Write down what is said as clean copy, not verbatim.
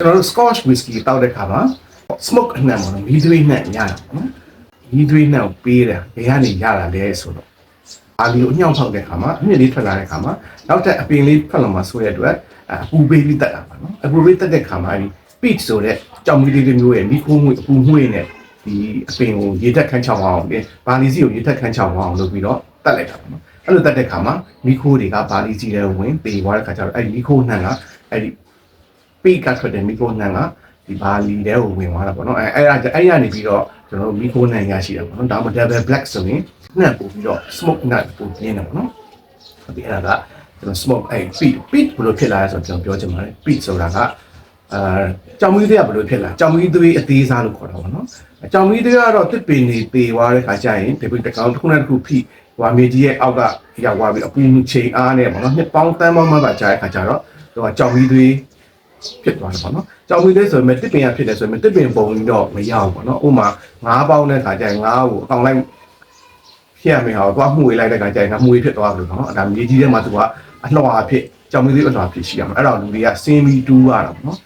ကျွန်တော်တို့ Scotch whisky တောက်တဲ့ခါမှာ smoke အနှံ့ပေါ့နော်မီးသွေးနှံ့ရတာပေါ့နော်မီးသွေးနှံ့ကိုပေးတယ်ဘယ်ကနေရတာလဲဆိုတော့အာလီကိုအညှောက်ဖောက်တဲ့ခါမှာအမြင့်လေးထွက်လာတဲ့ခါမှာနောက်ထပ်အပင်လေးထွက်လာမှဆိုတဲ့အတွက်အပူပေးပြီးတက်တာပါနော်အပူပေးတက်တဲ့ခါမှာဒီ peach ဆိုတဲ့ကြောင်မီးလေးမျိုးရဲ့မီးခိုးငွေအပူငွေနဲ့ဒီအပင်ကိုရေတက်ခန်းချောင်းအောင်ဘာလီစီကိုရေတက်ခန်းချောင်းအောင်လုပ်ပြီးတော့တက်လိုက်တာပေါ့နော်အဲ့လိုတက်တဲ့ခါမှာမီးခိုးတွေကဘာလီစီထဲဝင်ပေသွားတဲ့ခါကျတော့အဲ့ဒီမီးခိုးနှံ့ကအဲ့ဒီပိတ်ကထွက်တဲ့မီခိုနန်ကဒီဘာလီတဲကိုဝင်သွားတာပေါ့နော်အဲ့ကနေပြီးတော့ကျွန်တော်တို့မီခိုနန်ရရှိတာပေါ့နော်ဒါမှ double black ဆိုရင်နှံ့ပို့ပြီးတော့ smoke နှံ့ပို့ပြင်းတယ်ပေါ့နော်ဒီအဲ့ဒါကကျွန်တော် smoke အဲ့ peat ဘယ်လိုဖြစ်လာလဲဆိုတော့ကျွန်တော်ပြောချင်ပါတယ် peat ဆိုတာကကြောင်မီးသွေးကဘယ်လိုဖြစ်လာကြောင်မီးသွေးအသေးစားလို့ခေါ်တာပေါ့နော်ကြောင်မီးသွေးကတော့တစ်ပင်နေပေသွားတဲ့ခါကျရင်ဒီတစ်ကောင်တစ်ခုနဲ့တစ်ခုဖိဟွာမြေကြီးရဲ့အောက်ကရောက်သွားပြီးအပူချိန်အားနဲ့ပေါ့နော်နှစ်ပေါင်းတန်းပေါင်းမှပါကြာတဲ့ခါကျတော့သူကကြောင်မီးသွေးဖြစ်သွားတယ်ပေါ့နော်ကြောင်မီးသွေးဆိုရင်တစ်ပင်ရဖြစ်တယ်ဆိုရင်တစ်ပင်ပုံပြီးတော့မရအောင်ပေါ့နော်ဥမာငါးပေါင်းတဲ့ခါကျရင်ငါးကိုအကောင်လိုက်ဖြစ်ရမယ်ဟောသွားမှုဝေးလိုက်တဲ့ခါကျရင်ငါမှုဝေးဖြစ်သွားပြီနော်ဒါမြေကြီးထဲမှာသူကအလှော်အဖြစ်ကြောင်မီးသွေးအလှော်ဖြစ်ရှိရမှာအဲ့တော့လူတွေကစင်းပြီးတူးရတာပေါ့နော်